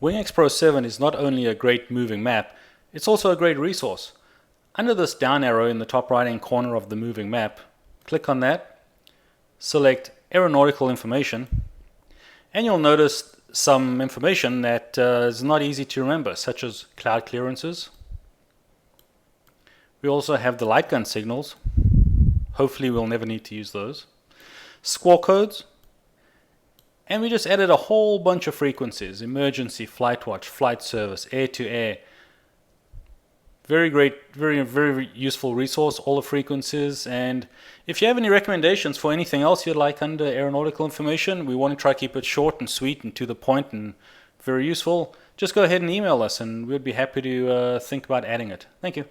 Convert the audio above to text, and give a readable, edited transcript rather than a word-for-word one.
WingX Pro 7 is not only a great moving map, it's also a great resource. Under this down arrow in the top right hand corner of the moving map, click on that, select Aeronautical information, and you'll notice some information that is not easy to remember, such as cloud clearances. We also have the light gun signals. Hopefully we'll never need to use those. Squawk codes. And we just added a whole bunch of frequencies: emergency, flight watch, flight service, air to air. Very great, very useful resource, all the frequencies. And if you have any recommendations for anything else you'd like under aeronautical information, we want to try to keep it short and sweet and to the point and very useful, just go ahead and email us and we'd be happy to think about adding it. Thank you.